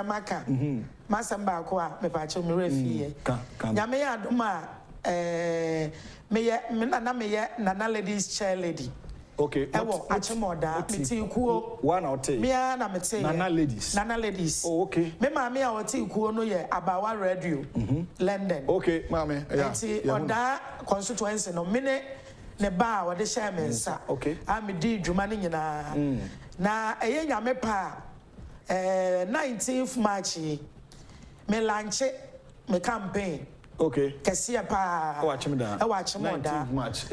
Maka, Masamba Qua, me pacho me refie. Yamea Duma, Nana ladies chair lady. Okay. Achimoda, Miti Kuo, one or two. Mia Namete, Nana ladies. Nana ladies. Oh, okay. Me mammy, I will take Kuo no ye, Abawa Radio, London. Okay, mammy. On that constituency, no minute, ne bar, what the chairman, sir. Okay. I'm a deed, Jumani, na a young mepa. 19th March, me launch me campaign. Okay. Kesia pa. Watch me down. 19th March.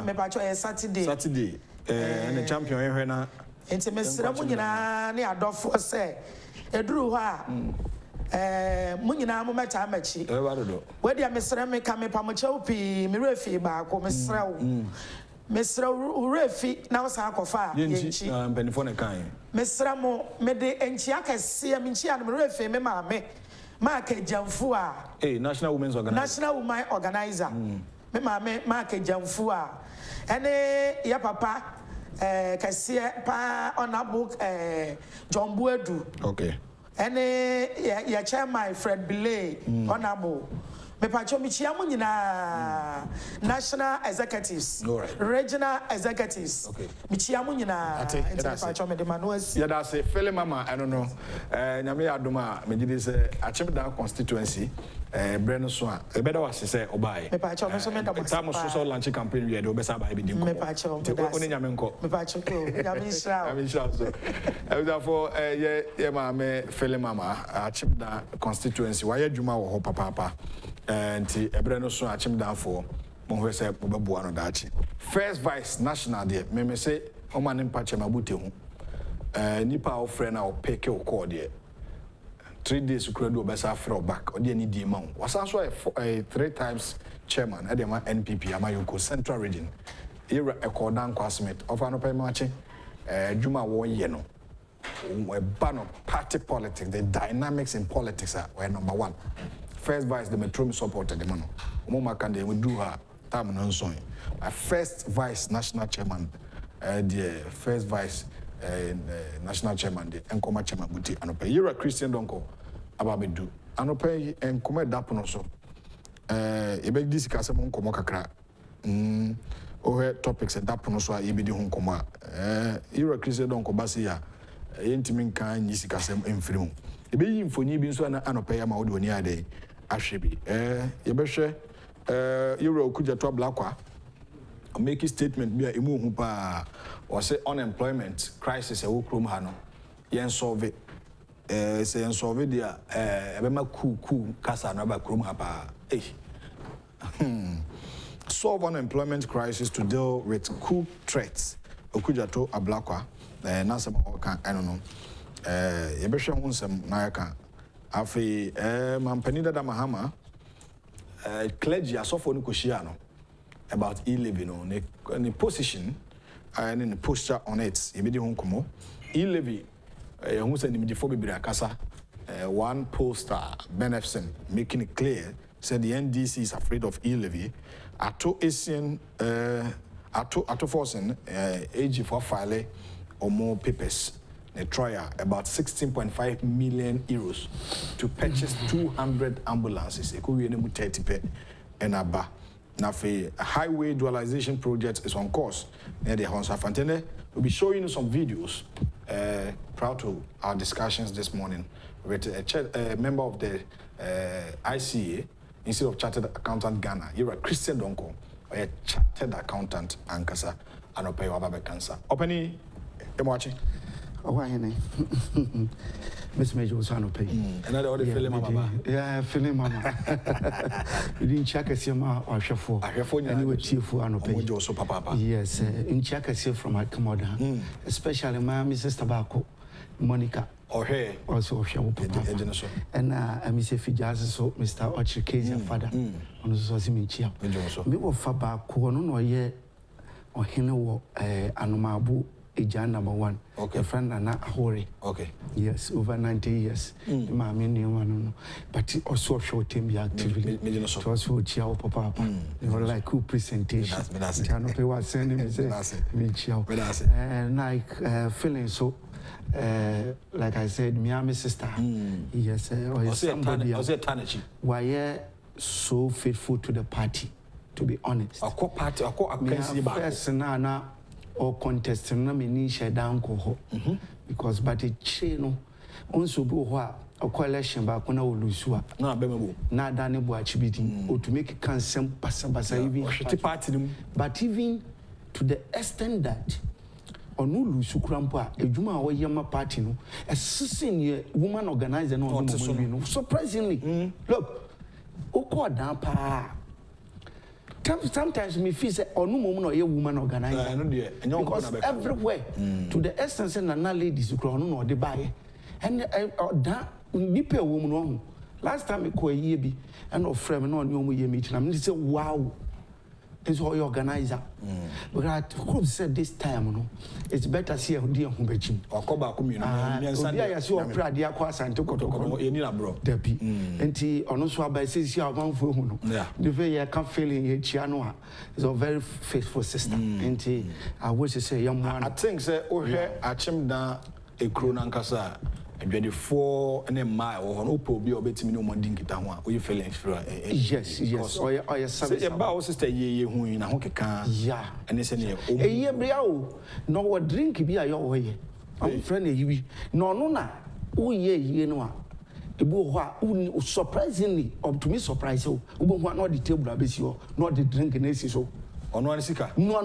Me pacho Saturday. Saturday. And the champion here na. Enti me sira mu nyina ne adofo se. Eduru ho a. Mu nyina mo meta amachi. We dia me sira me ka me pa mo chewpi me refi ba ko me sira wo. Mesra urefi na wasa akofa yenchi mpanifo ne kan mesra mo me de enchi akase me nchi an me refi me maame ma ka jamfu a National Women's Organizer me maame ma ka jamfu a ene ya papa kase pa honorable John Buedu okay ene ya chairman Fred Belay honorable me pacho mi chiamu nyina national executives regional executives mi chiamu nyina pacho me de manuasi ya da se fele mama I don't know nyame adoma me gidi se Achimda constituency breno so a e beda wase se obae me pacho me so me da mo so launch campaign we de obesa ba bi dinko me pacho oni nyame nko me pacho ko nyame nshra so therefore ye mama fele mama Achimda constituency wa ye dwuma wo ho papa nti ebreno so Achimda for mo ho se obabu ano daachi first vice national there me say o man mpache mabute hu nipa o friend na o pick o call there 3 days ukura do obesa afro back o de ni di ma wo wasa so 3 times chairman e de ma NPP amayoko central region era ekordan kwasmet of an open match djuma wo ye no we ban of party politics the dynamics in politics are number 1 first vice the metro supported the man mo makande we do her time no so my first vice national chairman the first vice national chairman the enkoma chairman buti anope yira Christian Donkor ababedu anope enkoma dapo no so ebe dis kase mo nkomo kakra ohe topics dapo no so a yebedi ho nkomo yira Christian Donkor basi ya yentimi nkan nyisi kase emfiri ho ebe yi mfoni bi nso na anope ya ma wode oni ade ahwebi yebehwe yira okuja to blakwa make a statement be emu hu pa or say unemployment crisis e wo krom ha no yen solve say yen solve dia e be ma ku kasa no ba krom ha pa solve unemployment crisis to deal with coup threats okuja to ablakwa na some kan I don't know e be hwe hu nsem na ya afi mampani da mahama clergy asofo ni koshia no about e-levy no the position and in the posture on it you be the honkomo e-levy who said the for be akasa one poster beneficent making it clear said the NDC is afraid of e-levy ato Asian ato forcing age for file or more papers a trial about 16.5 million euros to purchase 200 ambulances e ko wie ne mu 30 pe and aba na fe highway dualization project is on course near the Honsa Fantene. We'll be showing you some videos proud to our discussions this morning with a member of the ICA instead of Chartered Accountant Ghana. You're a Christian Donkor, or a Chartered Accountant Ankasa and Opay Wababe Cancer. Openi, I'm watching. Oh, why any? Miss Major was on pay. Another order feeling mama. Yeah, feeling mama. You didn't check a sima or shuffle. I have for you cheerful and pay. Also, papa. Yes, in check a seal from my commodore, especially my Mrs. Tobacco, Monica. Or hey, also of your and Mr. Fijas, so Mr. Archer Casey, father, on the Sosimi Chia. We were Faba, Kono, or ye, or Hino, Anomabu. Age number 1. Okay. A friend and not Hori. Okay. Yes, over 90 years. My many but also short him actively. To also chiao papa. They were like cool presentation. Chano pay was sending me say me chiao. And like feeling so like I said, Miami sister. Yes, or somebody why so faithful to the party, to be honest. A party, a person na or contest na me share down because but it chino also be what a coalition back when I will lose na bemabo na dane bo achibidi or to make cancel basa even party, but even to the extent that onu lusu krampa ejuma wo yema party no a senior woman organizer no surprisingly look oko dan pa sometimes me feel say onu mom no ye woman organizer because everywhere to the extent say na ladies kro onu no de buy and da nipa woman no last time me ko ye bi and of frame no oni omo ye meeting am say wow is all your organizer. But I could say this time, no, it's better see a dear who bet you. Or come back, I saw a proud dear quas and took any bro. Debbie. And he on also by says you are one for who. The way I can't fail in Chianoa is a very faithful sister. And he, I wish to say, young man, I think, sir, oh, here, I chim down a cronancasa. And 24 and a mile or an opal be obeying me no more dinky town. Or you feeling yes, or your sister, ye who in a hockey can, yeah, and it's a year, Briao. No, what drink be a your way. I'm friendly, you no, oh, ye, no. Surprisingly, or to me, surprise you, who not the table, not the drinking, so. On one sicker? No,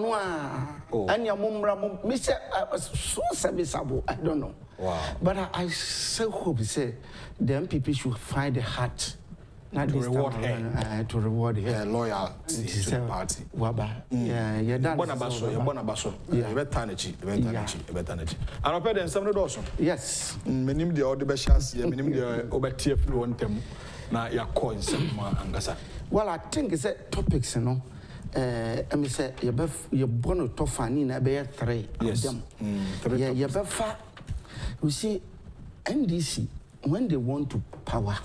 and your mum, Mister, I was so serviceable, I don't know. Wow. But I so hope say the MPP should find the heart not to reward her. To reward her loyal to the party. Waba. Yeah, that's Bonabaso. Yeah, better. And I paid them some of yes. Minim the order bashas, minim the overtier flew on them. Now your coins and well, I think it's a topics, you know. I mean, say you're born to Tofani, and I bear 3 of them. Yeah, you're far. You see, NDC, when they want to power,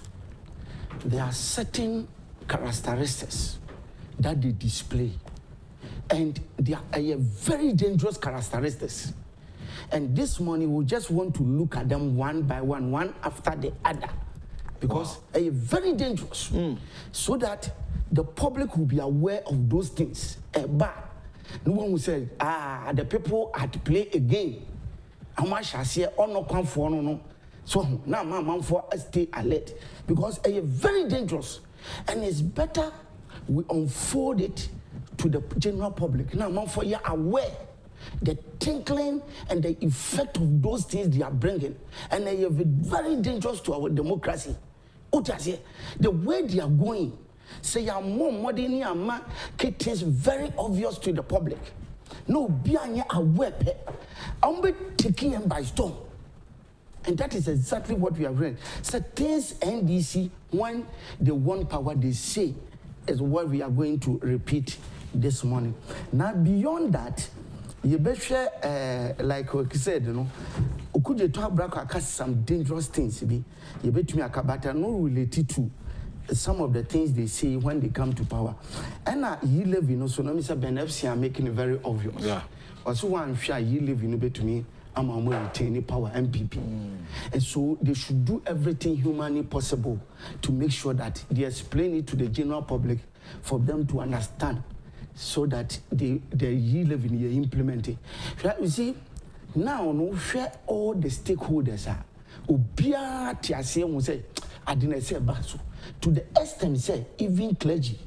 there are certain characteristics that they display. And they are very dangerous characteristics. And this morning, we just want to look at them one by one, one after the other. Because they are very dangerous. So that the public will be aware of those things. But no one will say, the people had to play a game. How much I say on no come for no. So now my man for stay alert because it's very dangerous and it's better we unfold it to the general public. Now man for you aware the tinkling and the effect of those things they are bringing and they are very dangerous to our democracy. The way they are going, say you are more modern and it is very obvious to the public. No, be aware. I'm taking them by storm. And that is exactly what we have read. So things NDC, when they want power, they say is what we are going to repeat this morning. Now, beyond that, you better, like you said, you know, could you talk about some dangerous things? You bet me but no related to some of the things they say when they come to power. And you live in so no Mr. Ben FC are making it very obvious. Yeah. Also one share you live in to me, I'm going to retain power MPP. And so they should do everything humanly possible to make sure that they explain it to the general public for them to understand so that they live in here implement it. You see, now no share all the stakeholders are Obia Tiasia will say, I didn't say baso. To the extent say even clergy.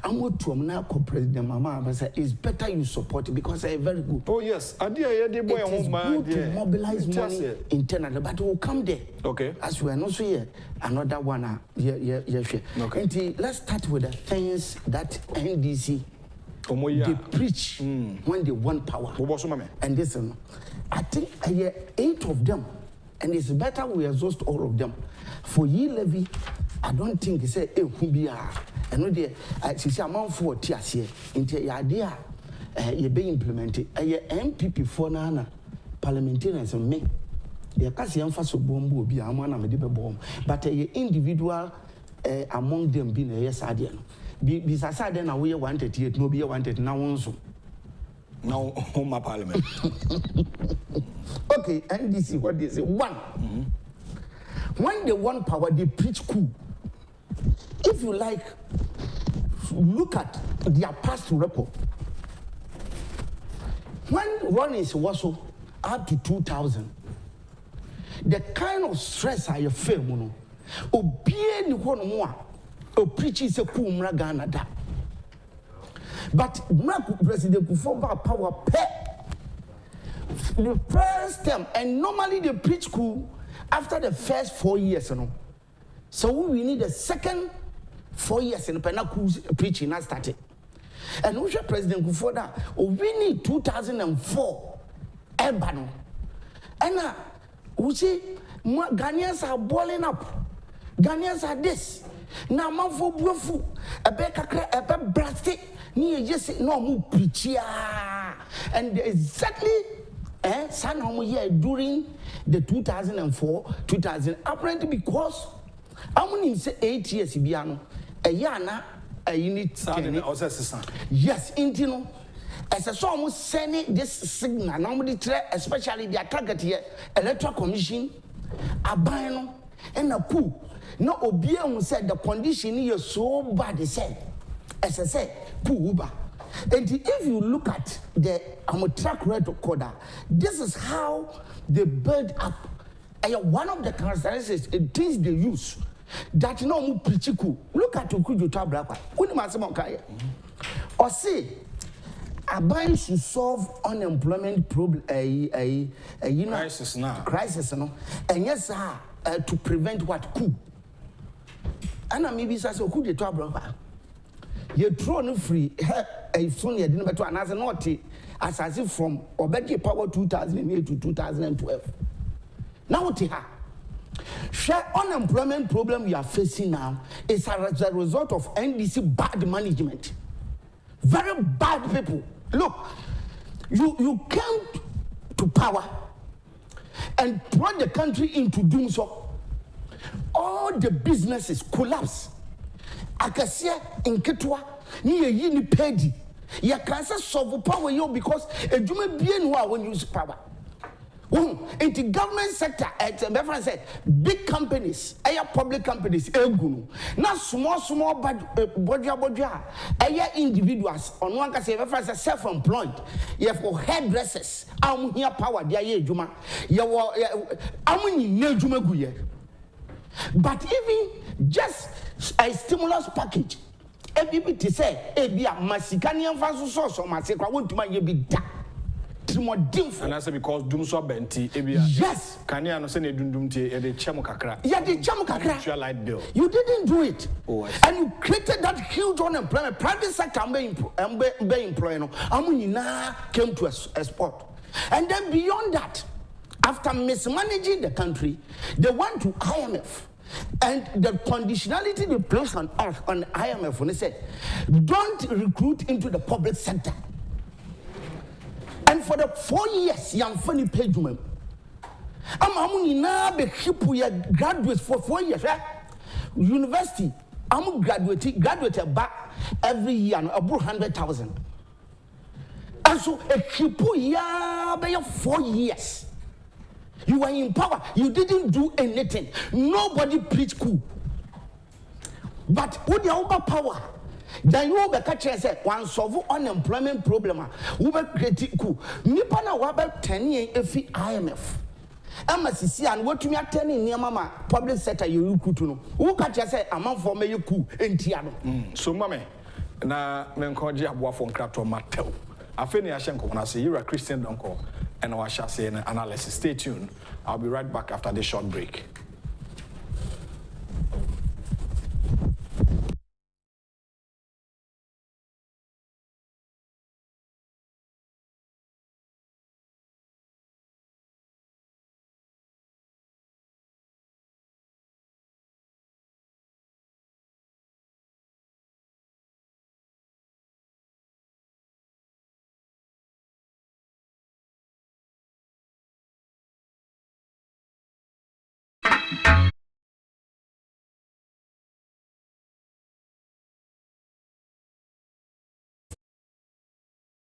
I'm going to now President Mama but say it's better you support it because they're very good. Oh yes, it is good to mobilize money internally, but we'll come there. Okay. As we are not here, another one. Yeah. Okay. And let's start with the things that NDC they preach when they want power. And listen, I think 8 of them, and it's better we exhaust all of them. For ye levy, I don't think it's a and no dear, she said, amount for tears here into your idea, you be implemented. A MPP for Nana, parliamentarians and me. Your cousin for so bomb will be a man of a bomb, but a individual among them being a yes, I didn't. Besides, then we wanted yet, no be wanted now also. Now, home parliament. Okay, NDC, what they say? One. When they want power, they preach coup. If you like, look at their past record. When Ronnie's was up to 2000, the kind of stress I feel, obie ni one more, o preaching se coup Ghana da. But President Kufuor power the first term, and normally they preach coup after the first 4 years, So we need the second 4 years in the Penaku preaching that started. And we President Kufuor we need 2004 Ebano. And we see Ghanaians are boiling up. Ghanaians are this. Now man for bufu a brastic. Just no more preacher. And exactly during the 2004, 2000, apparently because I'm going to say 8 years, a yana, a unit. Yes, intino. As a so almost sending this signal, normally, especially the target here, Electoral Commission, a bino, and a coup. No, Obiang said the condition is so bad, they said. As I said, Uba. And if you look at the track record, this is how they build up. One of the characteristics, things they use that no preachiku. Look at Okuju Tabrapa. Or say, Ambience should solve unemployment problem, crisis now. Crisis, no. And yes, to prevent what coup. And maybe says Okuju Tabrapa. You throw no free a phone you didn't better another naughty as I see from Obeki Power 2008 to 2012. Now share unemployment problem we are facing now is as a result of NDC bad management. Very bad people. Look, you came to power and brought the country into doom so all the businesses collapse. Akasia in Ketua, near Yini Pedi. Ya cancer solve power yo because a Juma bien when you use power. In the government sector, at said, big companies, public companies, not small bodja, individuals on one can say self-employed. You have hairdressers, I'm here power, dear Juma. I'm Juma Guye. But even just a stimulus package, everybody say, Ebia, Masikanian Faso sauce or Masika, want to make be that. And I say because Dumso Benti, Ebia. Yes. Kanya no send Dumti, the Chamokakra. Yeah, the Chamokakra. Light bill. You didn't do it. Oh, and you created that huge unemployment. Private sector, I'm employing. Amunina came to a spot. And then beyond that, after mismanaging the country, they went to IMF. And the conditionality they placed on us, on IMF, when they said, don't recruit into the public sector. And for the 4 years, young funny page woman. I'm now graduates for 4 years, right? University, I'm graduated back every year, about 100,000. And so a kipu ya by 4 years. You were in power. You didn't do anything. Nobody preached coup. But with the over power, then you will catch and say, one solve unemployment problem. We will create coup. Nipa na waba 10 years if IMF. MSC and what you are telling near mama public sector you could to know. Who catch and say, a man for me you coup in Tiano. So, mamma, na menkoji abwa from Crato Mattel. I finish Ashenko when I say you're a Christian Donkor. And I shall say an analysis. Stay tuned. I'll be right back after this short break.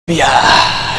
Yeah.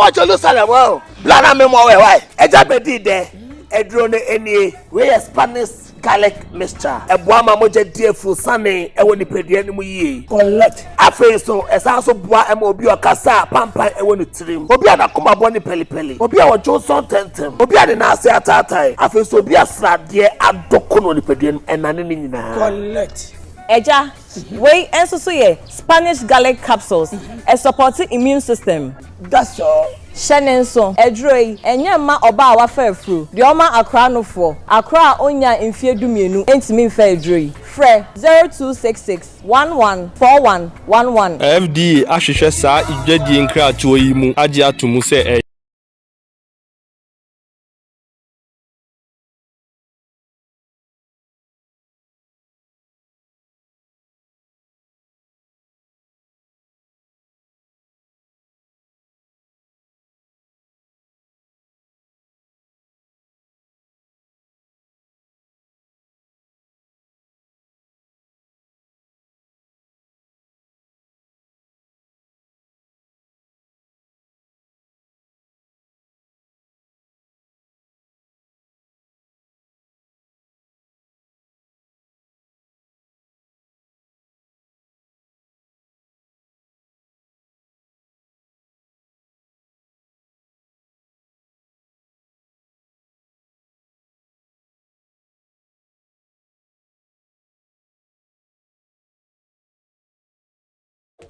What you lose at well? Blana me more why? Ejabedi there. Edrone any we Spanish garlic mixture. Ebuama moje die full sunny. Ewo ni pedi eni mu ye. Collect. Afe so esanso bua emo obi okasa pampa ewo ni trim. Obi anakoma boni peli. Obi awo Johnson tentem. Obi ade na ase atatai. Afe so obi asrade adoko no ni pedi enane ni nyina. Collect. Eja, we enso ye Spanish garlic capsules. Supporting immune system. That's all. Shenenso, Edroi, Enyama Oba Wafa Fru, the Oma Accra no for Accra Onya in Fear Dumienu, Intimin Fair Fre 0266 114111. FDA Ashisha Sa Ijedi Nkra Tuoyimu Agyapong se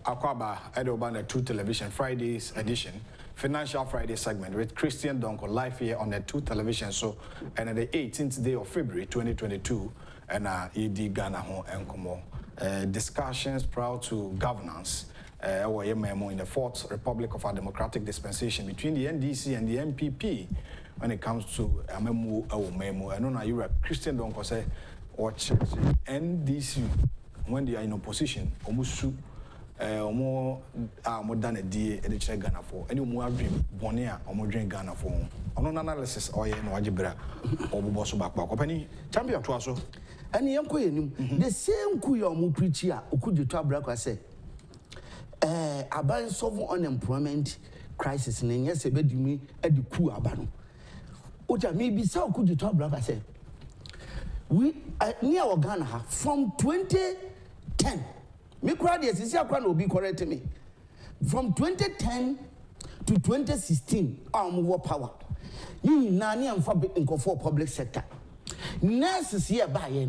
Akwaba Edobana 2 Television Fridays edition, Financial Friday segment with Christian Donkor live here on the 2 Television. So, and on the 18th day of February 2022, and ED Ghana Home and Komo discussions proud to governance. In the Fourth Republic of our Democratic Dispensation between the NDC and the MPP when it comes to memo. I know you are Christian Donkor say or church NDC when they are in opposition almost more than a day at the check Ghana for any more dream Bonia or more drink Ghana for on analysis or no Ajibra or Bosso back company champion to us. And young the same Kuya mu preacher who could you talk say about solving unemployment crisis in yes a bed me at the coup abano. Oja maybe so could you talk I say we near Ghana from 2010. Me crowd yes, is will be correct me. From 2010 to 2016, our move power. You nani and for public sector. Nurses here by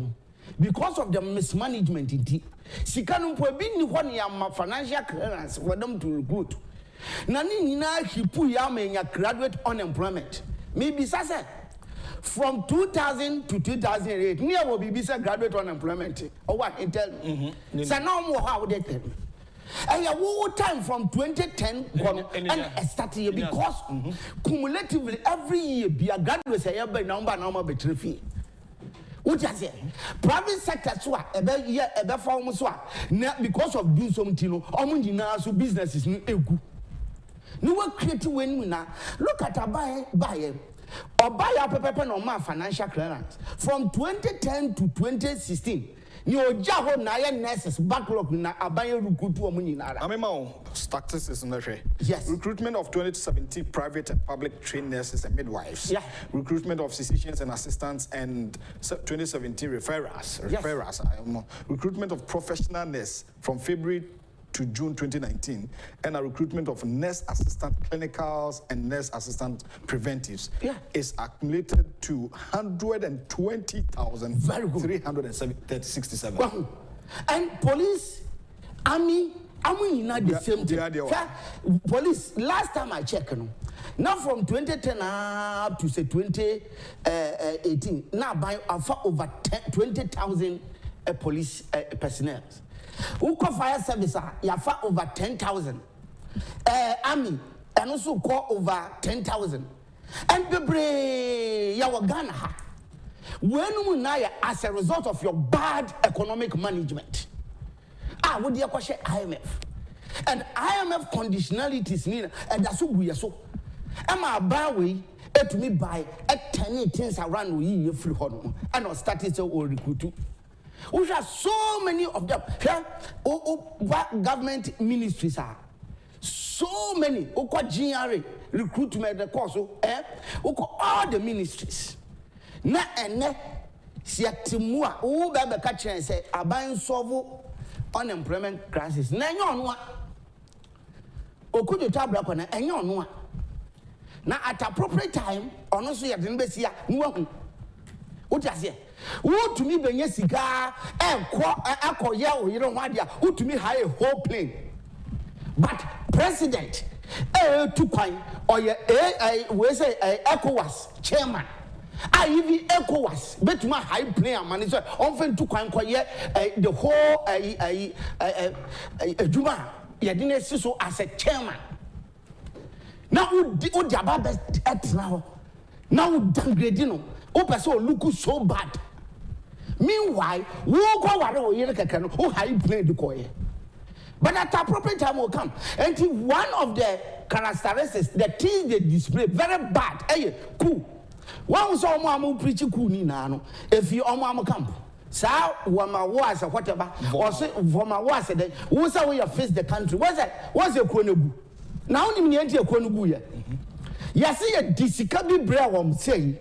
because of the mismanagement in tea. She can't put in one financial clearance for them to recruit. Nani na he put yam in your graduate unemployment. Maybe Sasa. From 2000 to 2008, near will be graduate unemployment. Or what? Tell me. So now more how they tell me. And your whole time from 2010 and started because cumulatively every year be a graduate say by number betray fee. What you say? Private sector so ebe year ebe form so because of doing something no omo na so businesses no egu. No we create when na look at buy or buy a paper no man financial clearance from 2010 to 2016. Your job na nurses backlog na abaye recruit wo munyinara. Amema statistics in the yes. Recruitment of 2017 private and public trained nurses and midwives. Yeah. Recruitment of physicians and assistants and 2017 referrals. Yes. Recruitment of professional nurse from February to June 2019, and a recruitment of nurse assistant clinicals and nurse assistant preventives is accumulated to 120,367. Wow. And police, army, not the same thing. Police, last time I checked, now from 2010 up to say 2018, now by over 20,000 police personnel. Who call fire service you have over 10,000. Army and also call over 10,000. And Bebre yawa Ghana. When we now as a result of your bad economic management. What do you question IMF? And IMF conditionalities need and that's what we are so. Am I buying to me buy at 10 things around we free hormone and not started to recruit. We have so many of them. Here, what government ministries are. so many GRA recruitment the course all the ministries na ene siatimu a wo ba ka kire say aban solve unemployment crisis na enye ono a okudu tabra ko na enye ono a na at appropriate time ono so yede nbesia nu ahu wotiase wotumi benye sika akoye oyire ho ade a wotumi hire a whole plane but president to kwan or we say ECOWAS chairman even ECOWAS betuma high player man so often to kwan the whole juma yedine so as a chairman now wo dia ba etna now downgrade no o person look so bad meanwhile wo go ware o yire keke no o high play the koye. But at appropriate time will come. And one of the characteristics, the things they display, very bad. Hey, cool. One was all preach cool ni nano. If you on camp, sa wama was or whatever, or say wama was that who's how you face the country. What's that? What's your konugu? Now you need your konugu ya. You see a disikabi brew say.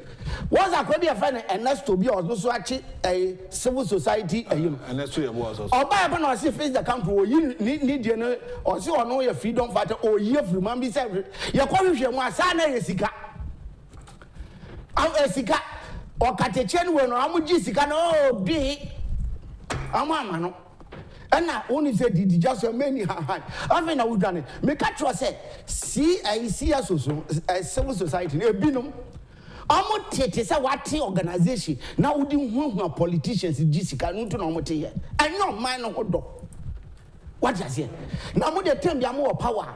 Was a quite a friend and that's to be also actually a civil society, and that's to your was also. Or by a face the country, or you need dinner, or so or know your freedom fighter, or you have remembered your qualification was sana Jessica. I'm a Sika or Katechen when I'm Jessica, no be a mamma. And now only said did just a many high. I mean, I would done it. Make a say, see, I see us also a civil society, a binum. Amo tete say what organization now we do politicians Jessica no to no mote here and no man no do what you say now mo dey time dia mo power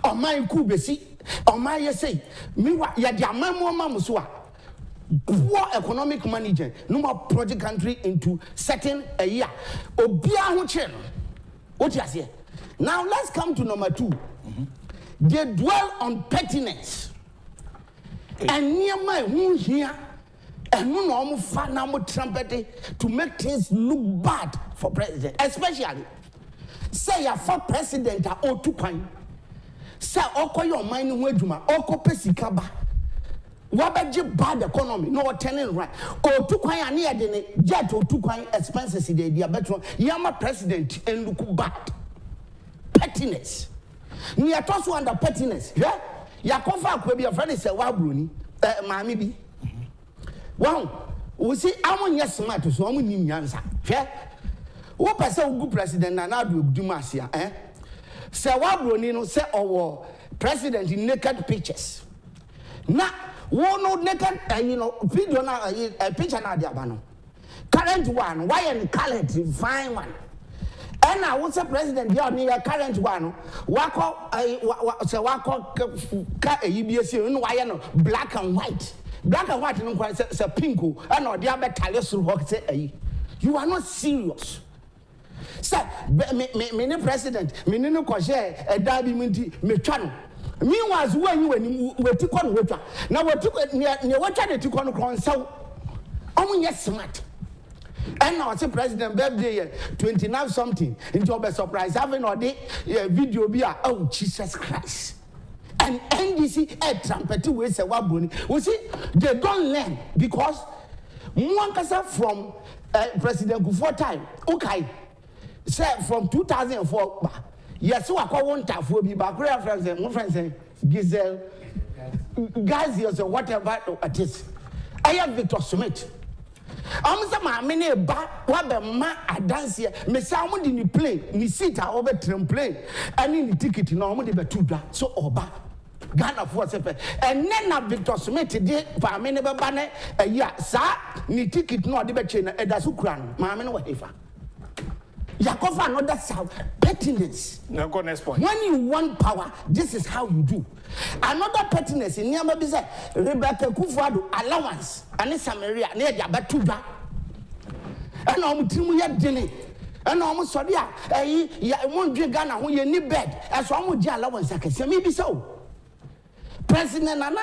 o man ku besi o man ye say me wa ya dia man mo ma so a poor economic management no more project country into certain a year obia ho che no what you say now let's come to number 2 they dwell on pettiness. And near my wound here, and no far now trumpet to make things look bad for president, especially say a for president or 2 kind. Say, Oko your mind wejuma, Oko pesikaba. Wabaji bad economy, no turning right. Or 2 kind near the jet or 2 kind expenses in the diabetes. Yama president and look bad. Pettiness. Near toss under pettiness, yeah? Yakofa could be a friend is a wabruni, mammy be. Wow, we see, I'm yes smart to so many answer. Yeah, what person good president and I do Dumasia, eh? Say wabruni no say our president in naked pictures. Now, one no naked, video now a picture na diabano. Current one, why and current fine one. And I was a president, the only current one. Wako, black and white. Black and white, no, it's a pinko, and or the other Talis rock say, you are not serious. Sir, many president, many no cocher, a derby minty, me channel. Meanwhile, when you were to con water. Now, what took near what I took on consult. Oh, yes, smart. And now, say President birthday 29 something into a surprise having all day video be oh Jesus Christ. And NDC a trumpet way say wabuni. We see they don't learn because one kasa from President Gufo time. Okay. Say from 2004 yes so I call one tap will be back friends my friends Giselle Gazios or whatever it is. I have Victor Smith. I'm some many ba what the man a dance here. Me sound in the plane, ni seat over plane, and in the ticket no more the 2 so oba. Ghana for sepe. And then Victor Smith did for many banner a year, sir, ni ticket no the chain and that's Ukran, mamma no ever. Yakofa no that's how pettiness. No go next point. When you want power, this is how you do. Another pettiness in Yama be said, Rebecca Akufo-Addo allowance, and in Samaria, near Yabatuba. And I'm Timuya Dinny. And almost so yeah, I won't drink Ghana when you need bed. As one would allowance, I can say maybe so. President Nana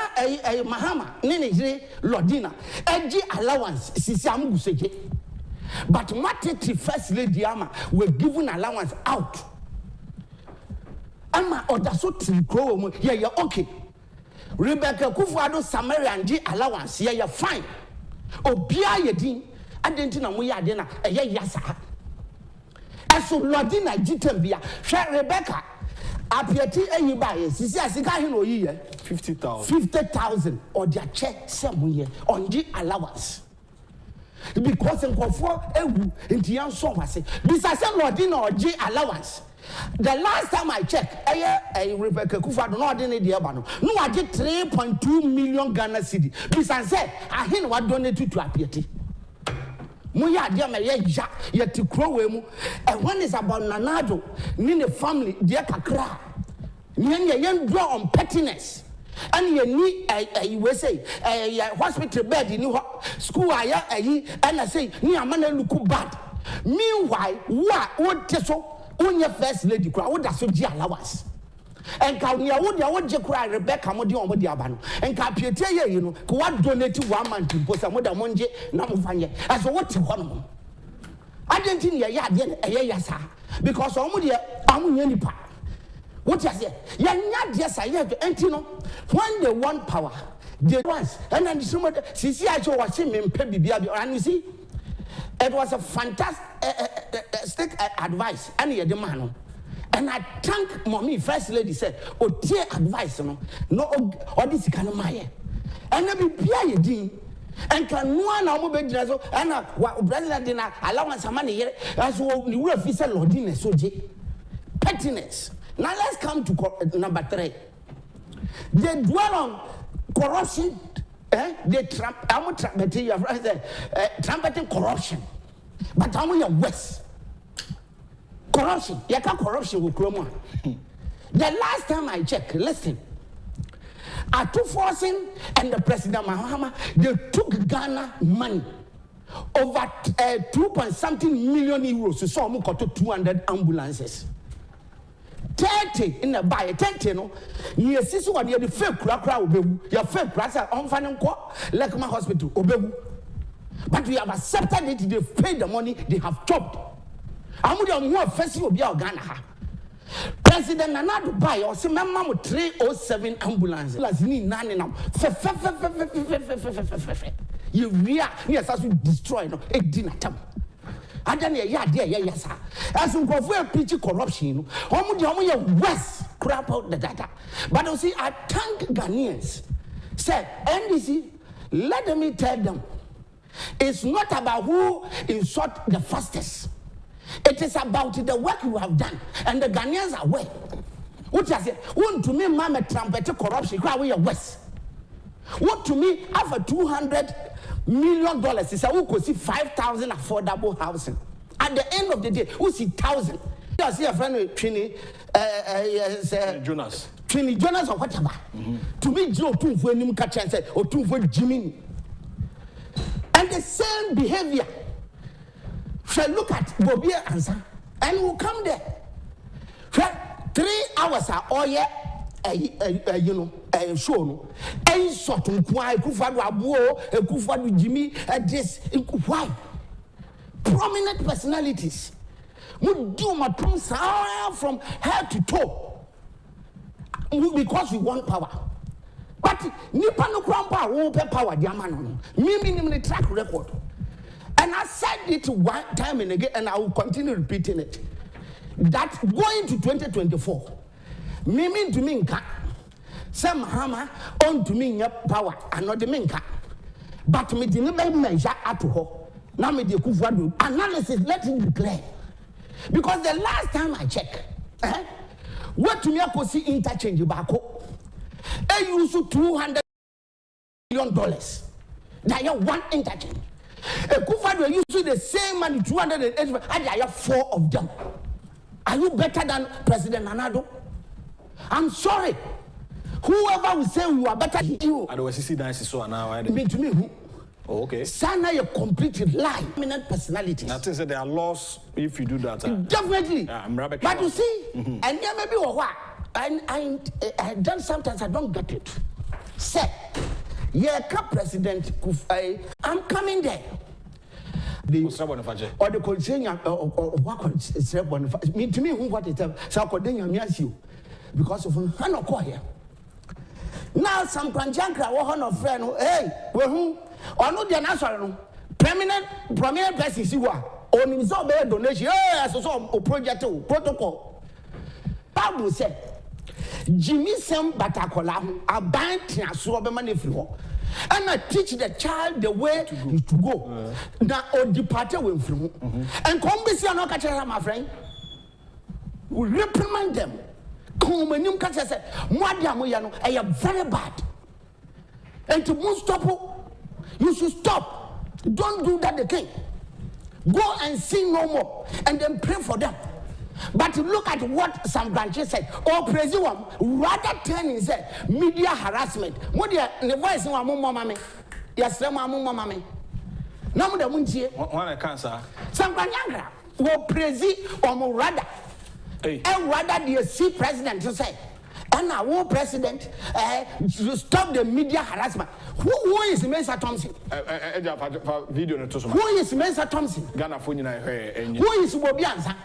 Mahama, Nene Lodina, Edgy allowance, Sisiamu Sege. But Mateti First Lady Ama were given allowance out. ama odaso tikro mu ye okay. Rebecca Akufo-Addo Samarian G allowance ye fine. Obia ye din adenti na mo ye ade na eye yasa. Eso lodi na jitambia. Hwe Rebecca apieti eyi ba ye sisi asika he no yi ye 50,000 or their check some year on G allowance. Because in Kofo ewu inti yan so wase. Bisa se lodi na G allowance. The last time I checked, Rebecca Akufo-Addo no dey dey eba no. No I get 3.2 million Ghana cedi. Bisa say ahin wa donate to apieti. Mo ya dia me ye ti kro we mu. And one is about Nanado, ni the family dia kakra. Ni ye draw on pettiness. And ye ni we say hospital bed ni school aya and I say ni amana look bad. Meanwhile, what teso onye first lady kra wo da so gi allowance. And ka nia wo dia wo je kra Rebecca mo di on mo di aba no. And ka piete ye no ko wa donate 1 month imposa mo da monje na mo fanye. As what te ho no. Adenti ne ye ade eye yasa because omo de amunya nipa. What you say? Ya nya de sa ye enti no when they want power they once and then somebody sisi I show what me mpe bibia and you see it was a fantastic advice and ye the man. And I thank mommy first lady said o tie advice no or this kind of my and na bibia ye din and can no na mo be dina so and president dina allowance amane yere as ni wura fi say lordin so je pettiness. Now let's come to number 3. They dwell on corruption. They trumpeting corruption. But how many worse? Corruption. You can't corruption with Chroma. The last time I checked, listen. Atufo and the President Mahama, they took Ghana money over 2.something million euros. So we got 200 ambulances. 30 in the buy 30 no ye sisu one ye the fake kra obewu your fake kra on fan nko like my hospital obewu but we have accepted it. They've paid the money, they have chopped amudi on who first obi Ghana ha President Nana buy or say memma 307 ambulance las ni nane na you we are yes as we destroy no e dinatam adane ya de ya sa as nkofo preach corruption no omo ye worse crap out the data. But you see I thank Ghanaians say NDC let me tell them it's not about who insult the fastest. It is about the work you have done and the Ghanaians are aware. What I say want to me mama trumpet corruption cry we worse. What to me after $200 million is who could see 5,000 affordable housing. At the end of the day, who see 1,000? You see a friend with Trini Jonas. Trini Jonas or whatever. To me, Joe two for him catch and say or two for Jimmy. And the same behavior shall look at Bobia answer and will come there. 3 hours are all yet. You know, show no. Any sort of Akufo-Addo Abuo, Akufo-Addo Jimmy, this why? Prominent personalities would do my promise from head to toe because we want power. But Nipa no power, won't pay power, dear man. Me track record. And I said it one time and again, and I will continue repeating it. That going to 2024. Mimi to minka some hammer on to me power and not the minka but me didn't measure at her now me the Akufo-Addo analysis let it be clear because the last time I check what to me I could see interchange back I use $200 million that you one interchange Akufo-Addo use the same money 280 and I have 4 of them. Are you better than President Nanado? I'm sorry. Whoever will say you are better than you. I don't see that so now. I mean to me who? Oh, okay. Sana you complete lie. Prominent personalities. Nothing said there are laws if you do that. Definitely. I'm Rebecca. But you see, and there may be what I done sometimes I don't get it. Say, yeah, President Kufai, I'm coming there. Or the consignor or what mean to me who what is so because of no call here. Now some Kranjankra were one of friend, hey, we who or no the national prominent person see what on his own donation, yes, so project protocol. Bible said, Jimmy Sam Batakola, a band so money for. And I teach the child the way to go. Now, or depart away from. And come be see no catch my friend. We reprimand them. Come and you catch us. I am very bad. And to move stop, you should stop. Don't do that again. Go and sin no more, and then pray for them. But look at what some branches said. Oh, praise you, rather turn and say media harassment. Media, the voice of mama, yes, mama. No, the munchie. One cancer. Some branches will praise or rather. And rather, the see president to say, and now, war president, to stop the media harassment. Who is Mesa Thompson? Video. Who is Mesa Thompson? Ghana phone. Who is Bobianza?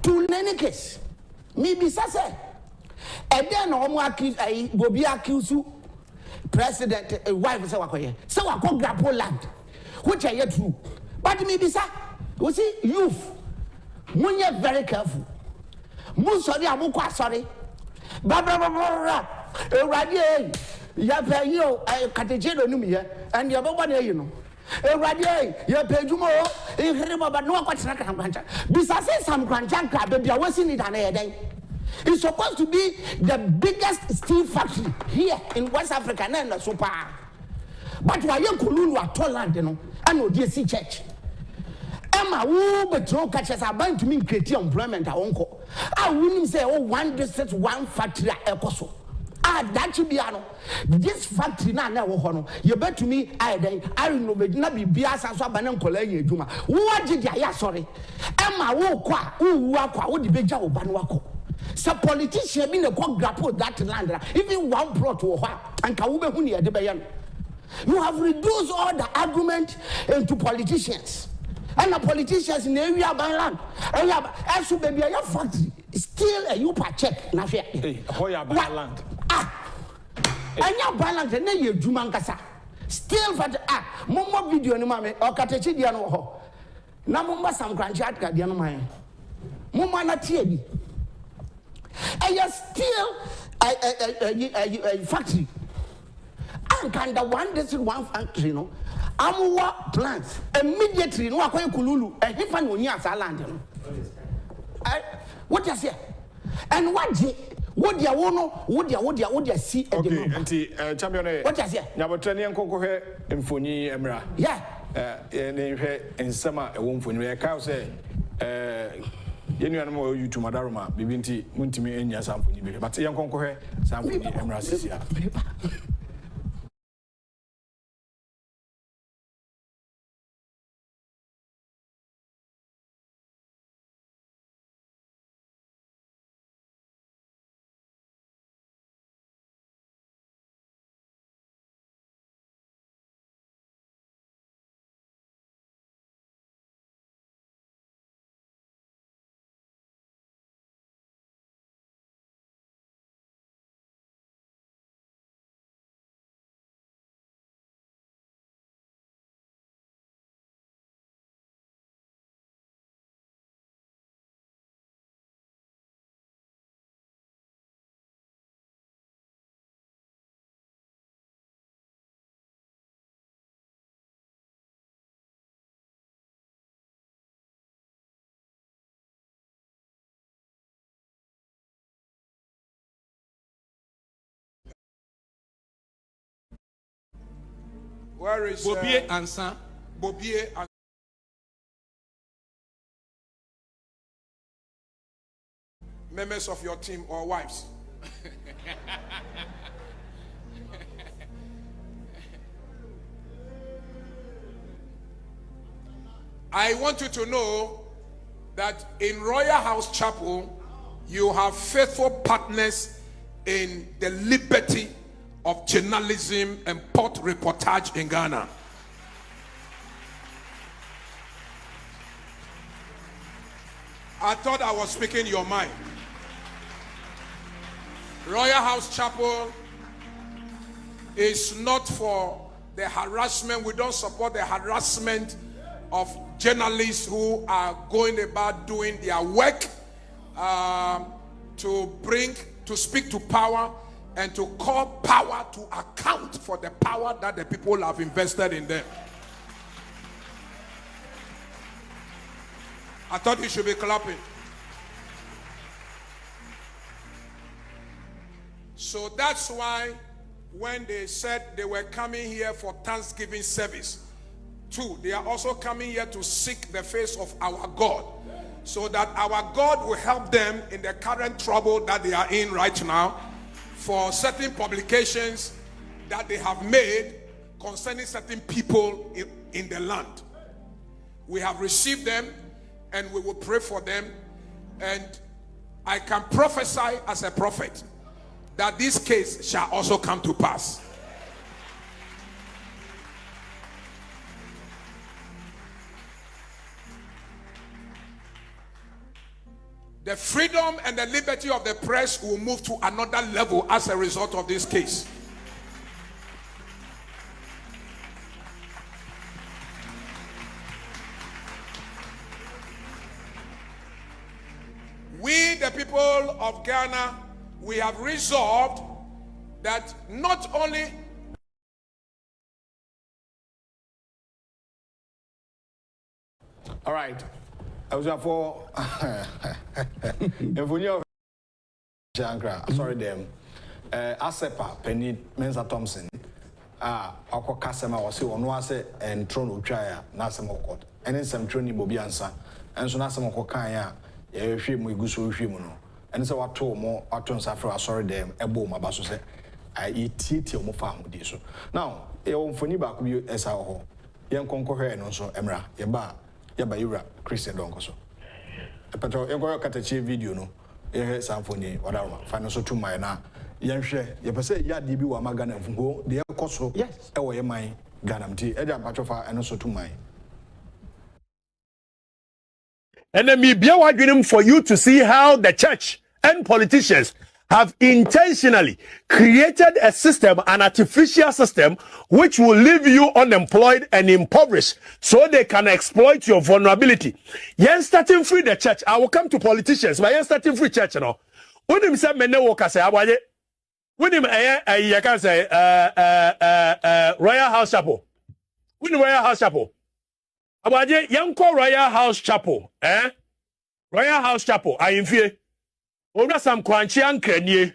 To any case, maybe say, and then Bobby accuse president, wife, so I call grab land, which I yet true. But maybe, sir, you see, youth, when you're very careful. Musori amukwa sorry. Baba radio ya pay you katejelo numi here and your baba you know. Radio ya pay you more in Heriba but no kwatna kancha. Bisase some kranjanka baby are wasting it an it's supposed to be the biggest steel factory here in West Africa and super. But why you kululu at Toland you know and no DSC church. Emma, who betrow catches are bound to mean create employment. Uncle, I wouldn't say, oh, one district, one factory at Ecoso. Ah, that should be this factory now. Honor, you bet to me, I know, but not be Bias and Sabanan Collegia Juma. What did ya? Sorry, Emma, who would be Joe Banwako. Some politician mean a cock grapple that land, even one plot to a and Kaube Hunia de Bayan. You have reduced all the argument into politicians. And the politicians in the area of land. As to be a factory, still a UPA check. Hey, Hoya land. Ah, and your balance and then you Jumankasa. Still for the Momo video in mammy or Katechi Diano. Namumba some grandchild Diano mine. Mumana Tibi. And you're still a factory. And kind of one district, one factory, you know. Amuwa plants immediately no akwa kululu and if an onya land what you say and what dia wono see okay anti champion what you say nyabotrani enkonko hwe mfoni emra yeah ne hwe ensama e wo mfoni we ka say yenu anamo YouTube madaroma bibinti muntimi enya samfoni bi but yenkonko hwe samfoni emra sisia. Where is Bobie Ansa? Bobie and members of your team or wives? I want you to know that in Royal House Chapel, you have faithful partners in the liberty of journalism and port reportage in Ghana. I thought I was speaking your mind. Royal House Chapel is not for the harassment. We don't support the harassment of journalists who are going about doing their work to speak to power and to call power to account for the power that the people have invested in them. I thought you should be clapping. So that's why when they said they were coming here for Thanksgiving service, too, they are also coming here to seek the face of our God, so that our God will help them in the current trouble that they are in right now for certain publications that they have made concerning certain people in the land. We have received them and we will pray for them, and I can prophesy as a prophet that this case shall also come to pass. The freedom and the liberty of the press will move to another level as a result of this case. We, the people of Ghana, we have resolved that not only all right. I was for if we knew sorry them Asepa Penny Mensa Thompson ako kasema wase ono ase entro no twa na asem okot ene nsem tro ni bobi ansa enso na asem okokan ya ye hwe mu iguso hwe mu no ene se wato mo wato nsafre sorry them ebo mo abaso se ititi mo fa ahodi so now e wonfoni ba ko bi esa ho yen konkohwe no so emra ye ba yura Christian Donkor so epato enko katachi video no ye samfoni wadawa fa so tumai na yenhwe ye pese ya de bi wa magana mfungo de ekoso e wo ye man Ghana mti e ja pacho fa eno so tumai enemy bia wadwenem for you to see how the church and politicians have intentionally created a system, an artificial system, which will leave you unemployed and impoverished so they can exploit your vulnerability. Yen starting free the church. I will come to politicians, but yen starting free church, you know. When him say mene woka say abaye, when him you can say Royal House Chapel. When Royal House Chapel. Abaye yen call Royal House Chapel, Royal House Chapel, I infie. Ora Sam Kranchi Ankra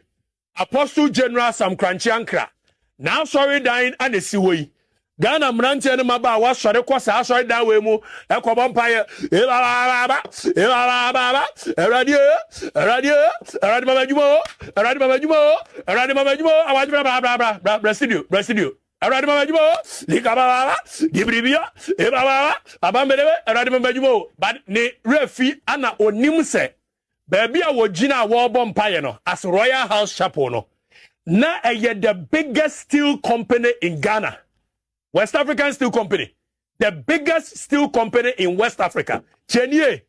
Apostle General Sam Kranchi Ankra. Now sorry dying and the seaway. Ghana Mranti and Maba was sorry kwasa sorry that way mo Equabompire residue. But ne refi ana onimse baby a wojina wo bompaye no as Royal House Chapel no na the biggest steel company in Ghana, West African Steel Company, the biggest steel company in West Africa. Chenye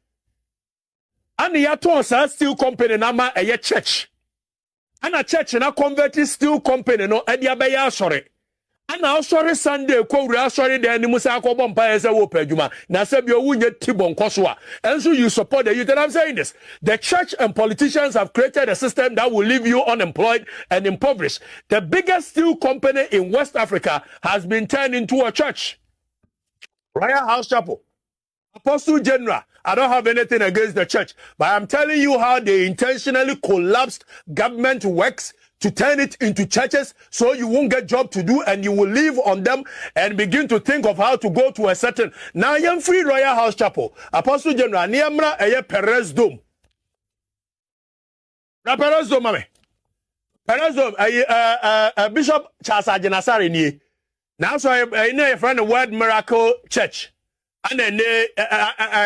and yato sa steel company nama church and a church na converted steel company no edia be ya sorry. And now sorry Sunday kwa sorry the animusa ko bompa ese wo paduma na se bi owunye tibon kosoa and so you support the youth. And I'm saying this, the church and politicians have created a system that will leave you unemployed and impoverished. The biggest steel company in West Africa has been turned into a church. Royal House Chapel, Apostle General. I don't have anything against the church, but I'm telling you how they intentionally collapsed government works to turn it into churches so you won't get job to do and you will live on them and begin to think of how to go to a certain. Now I am free Royal House Chapel. Apostle General, Niamra eye Perez Dome. Na Perez Dome, mame. Perez Dome, Bishop Charles Ajenasari ni. Now so I know a friend of Word Miracle Church. And then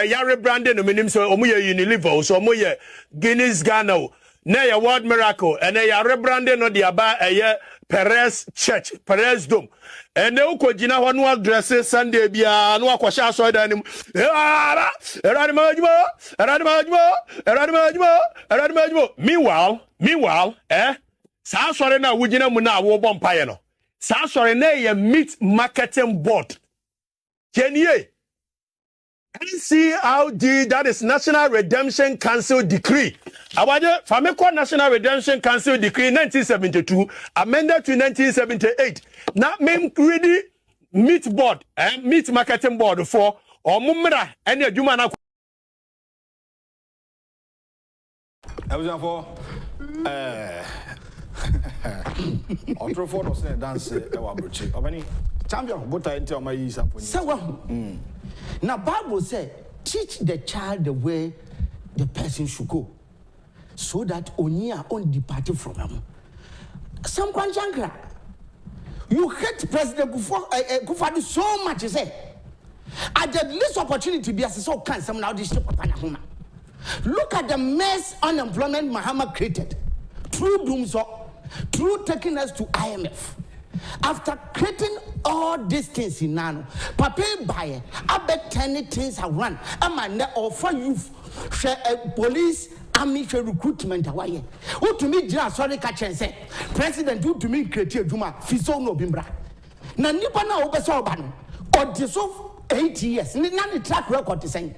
Yare Brandon, so Omuye Unilever, so Omuye Guinness Ghana. Na ya Word Miracle and ya rebranding no dia ba Perez Church, Perez Dome. And they uko jina ho no address Sunday bia no akwasha so da nim. Meanwhile, Sa sorry na wugina mu na wo bom paye no. Sa sorry na ye meat marketing board. Kenye. NCRD, that is National Redemption Council Decree. Awaje Fameko National Redemption Council Decree 1972 amended to 1978. Now me ready meat board meat marketing board for omumra any adwuma na for Ontrofo no say dance e wa brochi. Obani champion bota enti o ma yi sample. Say now Bible say teach the child the way the person should go so that onia on depart from him. Some Jankra, you hate President Akufo-Addo so much, you say. At the least opportunity be as so can some now this look at the mess unemployment Muhammad created through doomso, through taking us to IMF. After creating all these things in Nano, Papa buy I bet 10 things are run. I'm offer youth share police army share recruitment away. Who to me just sorry catch and say President who to me create Juma Fiso no Bimbra. Na nipa na obeso obano or dissolve 8 years. Nani track record to say.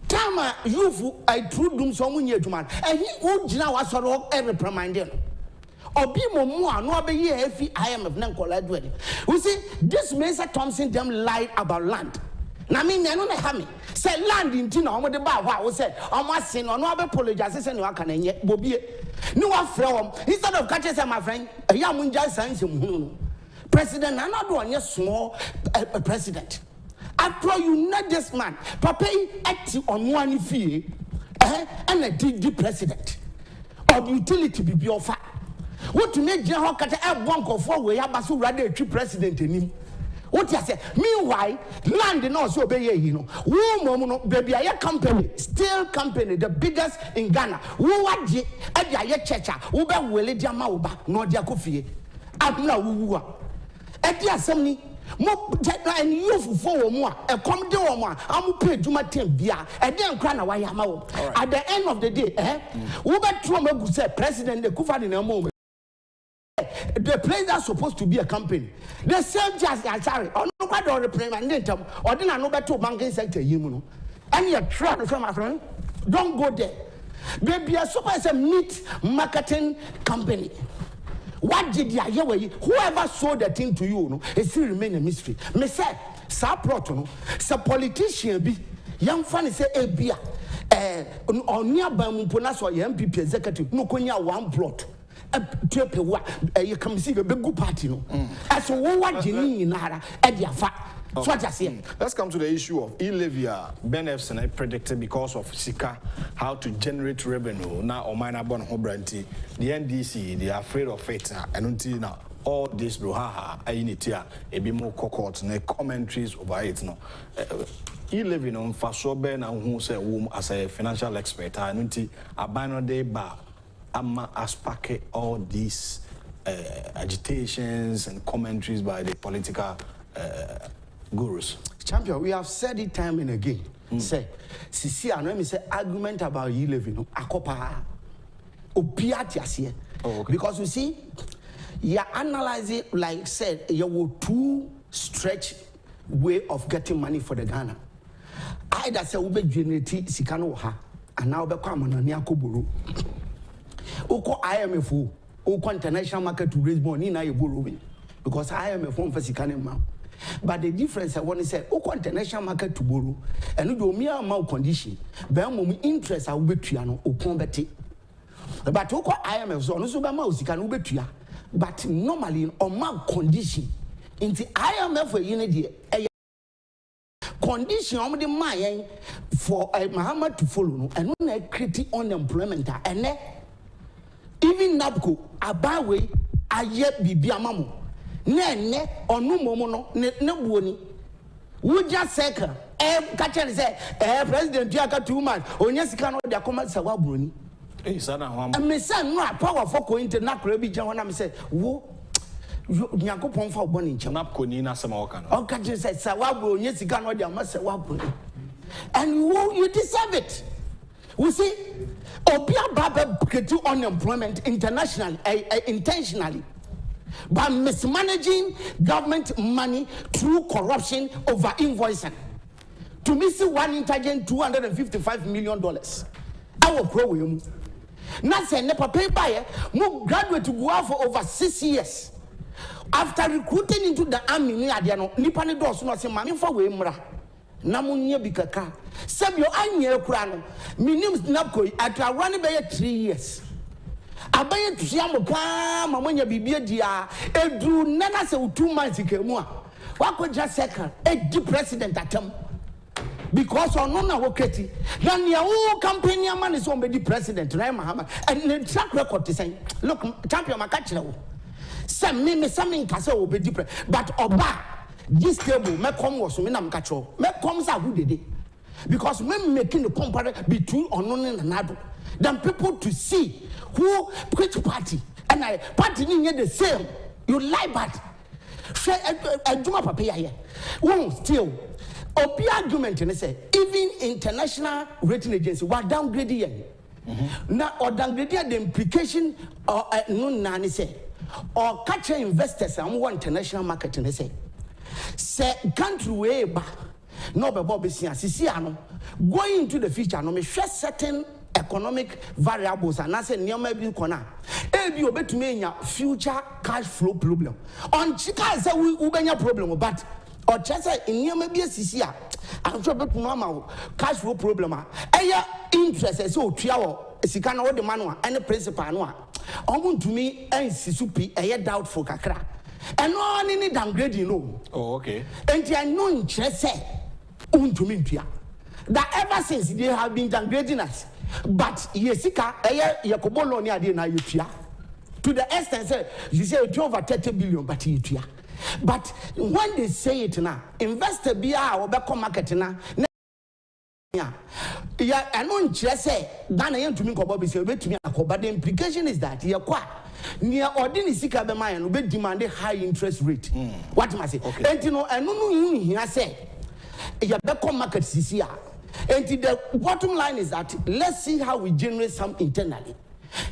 Tama youth I true doom so munye Juma and he who jina was sort every reminding. Obi momo no be here IMF nan collide with. We see this Mr. Thompson them lied about land. Na me no na ha me. Say land inti na omo de ba ho a wo say omo asin no no be apologize say no aka na nye bobie. Ni wa frɛ instead of catch say my friend, ya munja sanse mu. President na do onye small president. After you know this man, papa act on one fee and a the president. Of utility be offer. What to make General Kata a bank of 4 way abasu rather tree president in him. What you say? Meanwhile, land in also obey you know. Woo baby a company, steel company, the biggest in Ghana. Woo what ye at ya checha, uba wele jamauba, no diakofie. Abna woo. At the assembly, more and you for more, a comedy or more, I'm pay to my team bia, and then crown away. At the end of the day, Uba Trump could say President the Kufan in a moment. The place that's supposed to be a company. The same just sorry, or no quite or representative, or then I know better banking sector, you know. And you're trying to come, my friend. Don't go there. Baby, a super as a meat marketing company. What did you hear? Whoever sold the thing to you, no, it still remain a mystery. Me say, sa proto, sa politician be young funny say a beer. On nearby Mumponas or MPP executive, no konya one plot. You come see the big party no. As what Jenny Nara at the fact. So what I say. Let's come to the issue of e-levia. Ben F's predicted because of Sika how to generate revenue. Now or minor born hobranty. The NDC they are afraid of it and until now all this brouhaha ayinitia a bit more cohorts and commentaries over it no. E-levy no faso ben and who say womb as a financial expert and until a banner day bar. Ama aspake all these agitations and commentaries by the political gurus. Champion, we have said it time and again. Say, Sisi, I know me say argument about e-levy no akopa opiati because you see, you analyze it like said you were too stretch way of getting money for the Ghana. Either say ube generate sikano ha and now be come on na akoboro. Oko IMF oko international market to raise money na you borrowing because IMF won for sikane ma. But the difference I want to say oko international market to borrow and do me amount condition be am interest a wo betua no okon beti. But oko IMF so no so be ma sikane wo betua but normally on my condition into IMF for you dey condition on the mind for Muhammad to follow no and no create unemployment and even Nabco, Abawe, Aye Bibiamamo, Ne, or no momo, no boni. We just say, Catcher say, President Jaka 2 months, or yes, cannot be a command Sawabuni. And my son, no powerful going to knock Rabbi John, say, Woo, Yakupon for Bonnie, Chamapco, Nina Samokan. Oh, Catcher said, Sawabu, yes, you cannot be a Master Wabuni. And you deserve it. We see, Obia Baba create unemployment internationally, intentionally, by mismanaging government money through corruption over invoicing. To miss one intelligent $255 million. I will grow him. Not say never pay buyer, more graduate to go out for over 6 years. After recruiting into the army, Nipani does not say money for Wimra. Namunia Bikaka. Sabio Anya Krano. Minim Napko at a running by 3 years. I buy it to Yamoka, Mamonia Bibia dia, and drew Nana so 2 months ago. What could just second a president at him? Because on no worketi, then your whole campaign man is on the president, right, Muhammad, and the track record is saying, look, champion Macachino. Some me something castle will be different, but Oba, this table, me come was Minam Cacho, me comes out who did it. Because when making the comparison between unknown and another, then people to see who which party, and I party near the same, you lie, but I do my paper here, won't steal. Opi argument and say even international rating agency were downgrading. Now or downgrading the implication or no nani say or catch investors and one international market and say country way back no be Bobby Siano going into the future no me share certain economic variables and I say near maybe corner. Ebi obe to me future cash flow problem. On Chica say we ubenya problem but or just in your maybe a CCA, I'm sure about normal cash flow problem. Aya interest so 3 hours, Sikana or the manual and the principal. To me, and Sisupi, a doubtful kakra. And no one any downgrading, no. Oh, okay. And I know interest to me, that ever since they have been downgrading us. But Yesika, Yakobolo near the Nayutia. To the extent, you say over 30 billion, but you. But when they say it now, investor be our back market now. Yeah, I don't just say Ghana to me to me, but the implication is that you're quite near ordinary sika be mine will be demanding high interest rate. What must I say? Okay. And you know, I know here say your back market CCR. And the bottom line is that let's see how we generate some internally.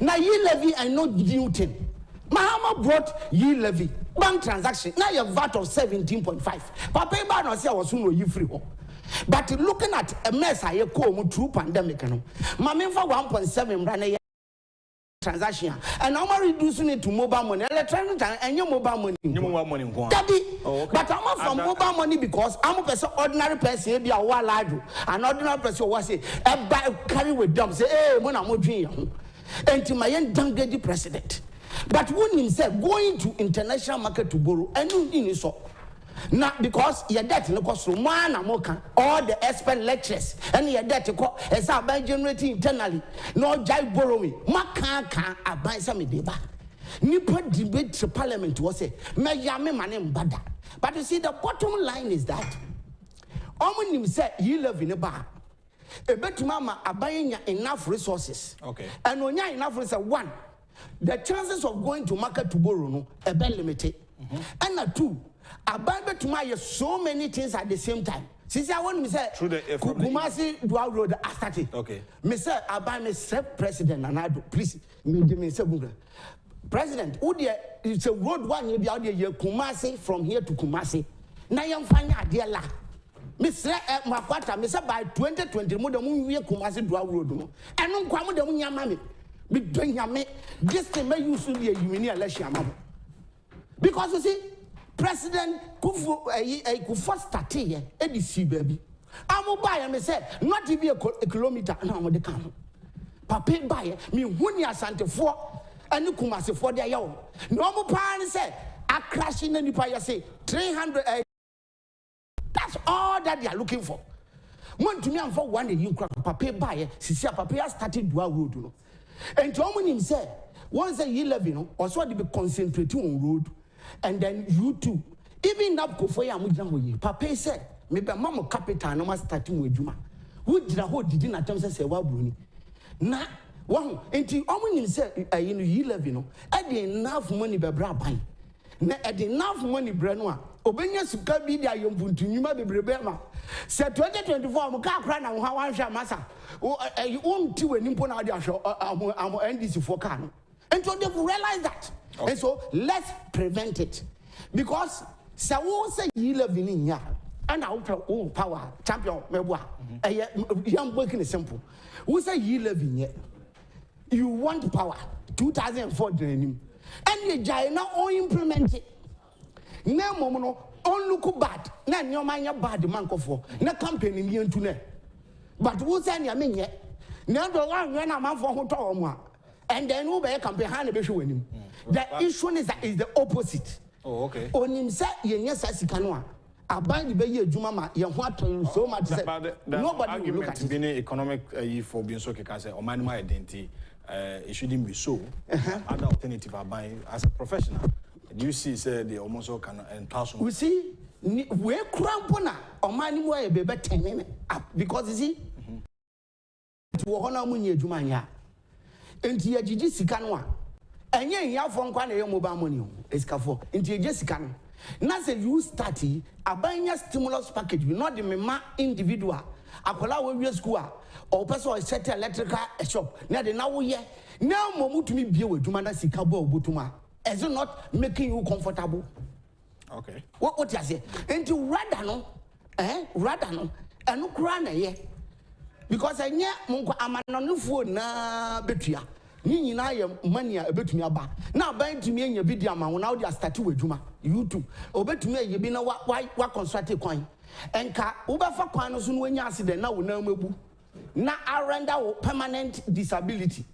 Now ye levy I know Newton. Mahama brought ye levy. Bank transaction. Now you have VAT of 17.5. Papa Bano say I was soon you free. But looking at a mess I call through pandemic, Mamma for 1.7 run transaction, and I'm reducing it to mobile money, electronic and your mobile money. But I'm from mobile money because I'm a person, ordinary person, be a while larger. An ordinary person was say, carry with them, say, hey, when I'm dreaming, and to my end, downgrade president. But when himself going to international market to borrow, and no so. Not because your debt no cost one amoka all the expert lectures and your debt as I buy generating internally. No jive borrowing. Maka I buy some deba. Nipa debate to parliament was say, Mayame manem bada. But you see, the bottom line is that Omonim said you live in a bar. A bet mama are buying enough resources. Okay. And when you enough resources, one, the chances of going to market to borrow no a bit limited. And two, I buy to my so many things at the same time. Since I want to say, Kumasi Dua Road, I started. Okay. Mr. I buy Mr. President and I do please me say President, it's a road one you be out there Kumasi from here to Kumasi. Now I'm finding a dear la. Mr. Makwata, Mr. by 2020, more than we Kumasi Dua Road. And no come with the Munyamami. Be doing Yame. This thing may use to be a Umini Alessia. Because you see, President Kufu started here, EDC baby. I'm buy and say not even a kilometer and I'm the camp. Papa buy me 1 year Santa for and Kumasi for their young. No more parents say I crash in the pie say 300. That's all that they are looking for. One to me and for 1 day you crack Papa buy Sisia Papa started Dua Road. And Tommy said once a year 11 or so they be concentrating on road. And then you too. Even up for you, Papa said, maybe Mamma Capital no must starting with Juma. Who did a whole didn't attempt to say, well, Bruni. Now, one, until Omen said, you live, I did enough money by Brabine. At enough money, Brenois, obenya suka bi dia yompuntu nyuma bebrebe ma se 2024 mo ka akra na ho wan hwe masa wonti wani mpo na de ahwe am NDC for ka no and so they realize that and so let's prevent it because se wo say yi level in ya and I will power champion meboa yam working simple wo say yi level ye you want power 2004 dream and you jai na o implement it na mom no on look bad na nyoma nya bad man kofo na campaign ni entu na but wo say na menye na do wan na man for ho to omo and then wo be campaign ha na be hwe wanim the issue is the opposite. Oh, okay. Onim say yenye sasika no a aban be ye adwuma ma ye ho aton so much say nobody will look at it. Being economic for being so can say oman my identity it shouldn't be so. Other alternative are buying as a professional. Do you see say they almost can entail? We see we crampo na oman mo e be ten because you see wo ho na mo nya adwuma nya enti ye gigi sika no a enye nya fo nkwa na ye mobile money o esikafo enti ye sika no na say you start abanya stimulus package we not the mema individual akola we wi school a o person o set electrical shop na de na wo ye na momutumi bie wadwuma na sika bo obotuma is it not making you comfortable? Okay. What you say? Enti rather no enu kura na ye because enye monko amanonofo na betua ni nyina ye mania ebetumi aba na ban tumi enya bi di ama wo na wo dia start wadwuma YouTube obetumi eye bi na wa construct kwan enka wo be fa kwan no so no enya accident na wo na mabu na arenda wo permanent disability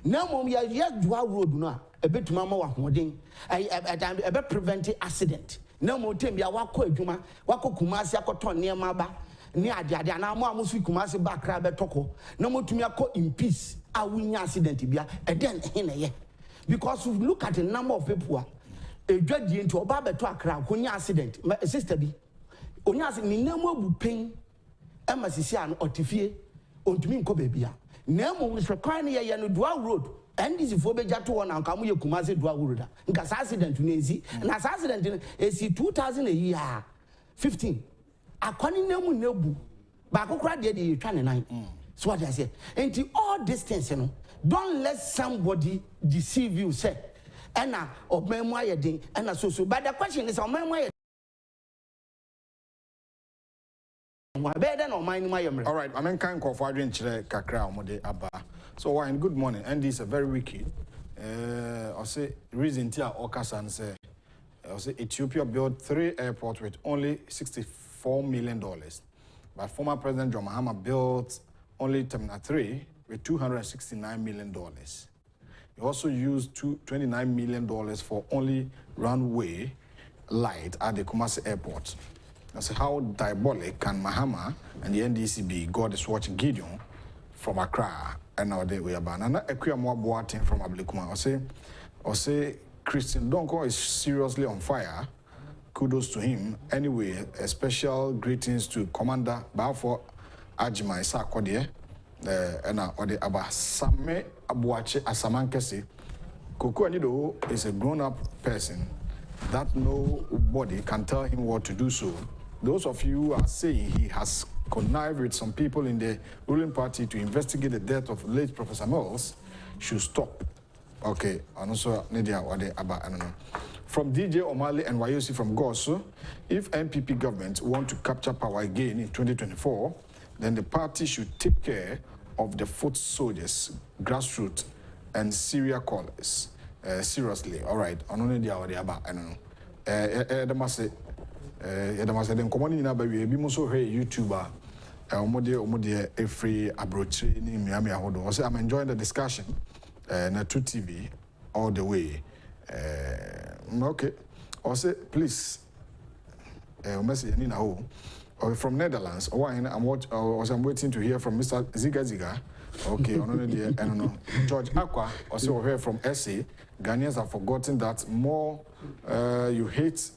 na mom ya dua road no a ebetumi ama wa hoden ebe prevent accident na mo tem bia wakọ adwuma wakọ kumasi akoto niema ba ni ade na mo amusu kumasi ba kra betoko na mo tumi akọ in peace a wunya accident bia eden na ye because you look at the number of people edwadie nti oba beto akra konya accident sister bi onya ni na mo abu pen ema sisi an otifie ontumi nko bebia na mo require na ye no dua road and this for beja to one anka mo ye kumase dua road nka accident na ezi na accident esi 2000 a year 15 akwani na mu nebu ba kokra de twa ne nan so what I say enti all distance no don't let somebody deceive you say ena obemu ayedin ena so but the question is obemu ayedin all right, I mean, kind of adwin chere kakra omode aba. So why good morning and this is a very wicked I say reason tia okasan say I say Ethiopia built 3 airports with only $64 million, but former President John Mahama built only Terminal 3 with $269 million. He also used $29 million for only runway light at the Kumasi airport. I say, how diabolic can Mahama and the NDC be? God is watching Gideon from Accra and now they are banned. And Equia more boating from Ablikuma. I say, Christian Donkor is seriously on fire. Kudos to him. Anyway, a special greetings to Commander Balfour Ajima Isakodie and Ode Aba Same Abuache Asamankesi. Koko Anido is a grown-up person that nobody can tell him what to do so. Those of you who are saying he has connived with some people in the ruling party to investigate the death of late Professor Mills should stop. Okay, and also Nidia Wade Aba, I don't know. From DJ O'Malley and YOC from Gosu, if NPP government want to capture power again in 2024, then the party should take care of the foot soldiers, grassroots, and Syria callers. Seriously, all right. I don't know. Then come on in about we be also hey YouTuber omode every abroche ni Miami ahodo. I say I'm enjoying the discussion na 2 TV all the way. Okay. I say please message ni na ho from Netherlands. I'm waiting to hear from Mr. Ziga. Okay, I don't know. George Aqua also hear from SA. Ghanaians have forgotten that more you hate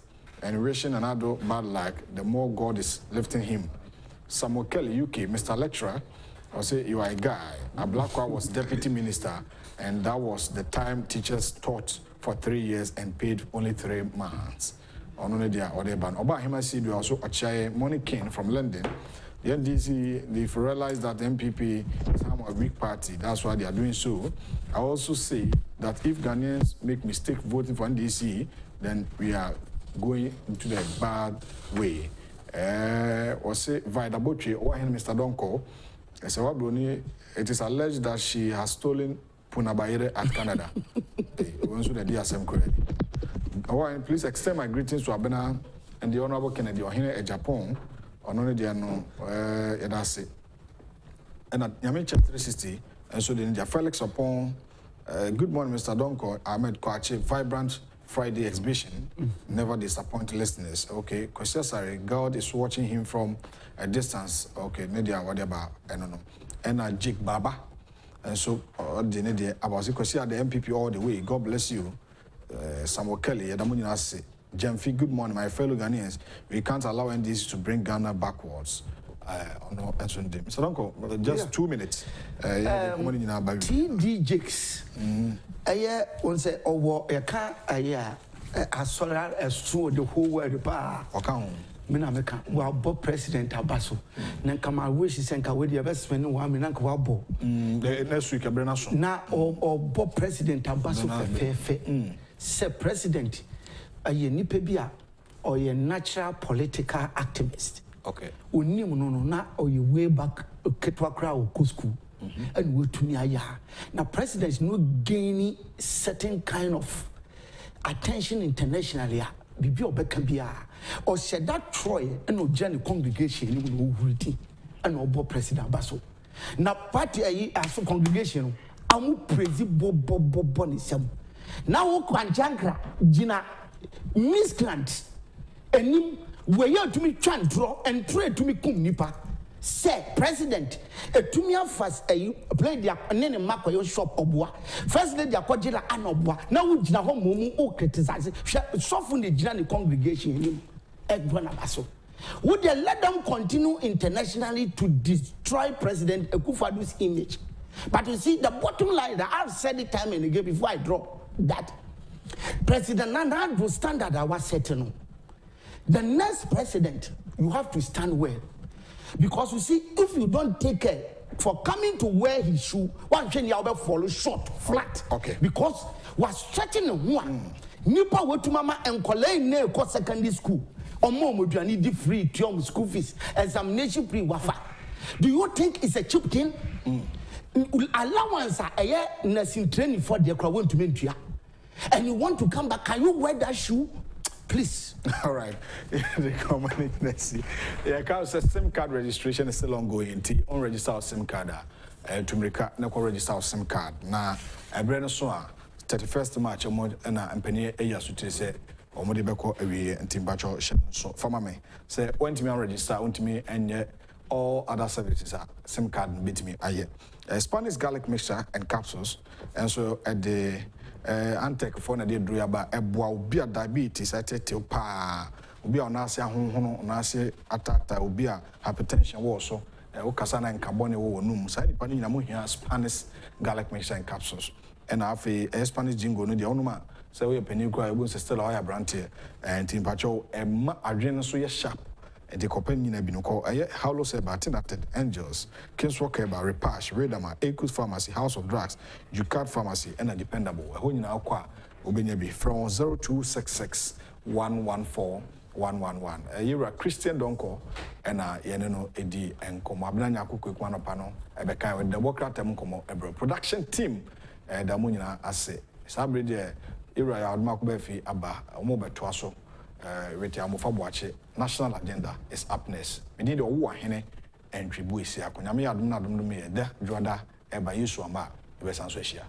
and wishing another bad luck, the more God is lifting him. Samuel Kelly, UK, Mr. Lecturer, I say you are a guy. A black one was deputy minister, and that was the time teachers taught for 3 years and paid only 3 months. ono ne dia ode ban oba hema see do also Ochai Money King from London. The NDC, they've realized that the MPP is a weak party. That's why they are doing so. I also say that if Ghanaians make mistake voting for NDC, then we are going into the bad way. Or say Vida Botri or Mr. Donkor, it is alleged that she has stolen Punabaire at Canada. Please extend my greetings to Abena and the Honorable Kennedy or here Agyapong. Only they know that's it. And at Yamin Chapter 360, and so then Felix upon good morning, Mr. Donkor, Ahmed Kwache, vibrant Friday exhibition. Never disappoint listeners. Okay, sorry, God is watching him from a distance. Okay, media whatever, I don't know. And Jake Baba, and so the Nadia about the MPP all the way. God bless you, Samuel Kelly, Adamunina say. Jemfi, good morning, my fellow Ghanaians. We can't allow NDC to bring Ghana backwards. Mr. Donkor, just 2 minutes. TD Jakes. On say, oh, I can't, I saw the whole world. Minameka, well, Bob President Abaso. Nankama wishes and Kawadi investment, one Minanka. Next week, a now, or Bob President Abaso, Sir President. A nipebia or a natural political activist. Okay. Uni no or you way back ketwa crowd kusku and we to near. Now presidents no gaining certain kind of attention internationally. Bibi obekambia or said that Troy and no journey congregation no and no President Basso. Now party as a congregation amu praise Bob Bonisam. Now Kwanjankra Gina miscreant enim weye to me twan draw and pray to me kum nipa say president etumi afas play dia nene makoyo shop obua first lady akogila anobua na wo gina ho momu o criticize so fu ne gina ne congregation enim egbo na baso would they let them continue internationally to destroy President Akufo-Addo's image? But you see the bottom line that I've said it time and again before I drop that President Nana will stand at our setting. The next president, you have to stand well. Because you see, if you don't take care for coming to where he should, one thing you will follow short, flat. Okay. Because we're stretching one. Nipa wo to mama and collect ne ko secondary school. Omo mo do need free to school fees, examination free wafa. Do you think it's a cheap thing? Allowance a nursing training for the crowd want to meet you. And you want to come back, can you wear that shoe? Please. All right. The common see. Yeah, SIM card registration is still ongoing. Unregistered SIM card. To make a registered SIM card. Now, I bring us 31st March, and penny a year to say, or Modibeko away and Timbacho. So, for me, say, when to me unregistered, when to me, and yet all other services are SIM card beat me. Spanish garlic mixture and capsules. And so at the Antec for na de druaba eboa obi a diabetes atete pa obi a onase ahonhono onase atata obi a hypertension wo so o kasa na nkabone wo num sai nipa ni nyina mo hia Spanish garlic mixture and capsules and afi Spanish jingo no de onuma say we pani kwa ebo sister oya brantie and timpacho emma adwene so ye sharp the company na binoko Howlo Seba, Tinacted, Angels, Kingswalker, Repash, Redama, Ekus Pharmacy, House of Drugs, Jucat Pharmacy, and a dependable. When you now qua Obenyabi from 0266 114 111. You're a Christian Donkor and a Yeneno Edi and Comabnanya Kuku Panopano, a Bekai with Democrat Temukomo, a production team, Damunina Ase. Sabride, Ira Makubefi, Abba, Omobe Twaso. National agenda is up next. We need a war hene and tribu is here. Konyami adum na dum me da juada e ba Yesu amba e be sanso ehia.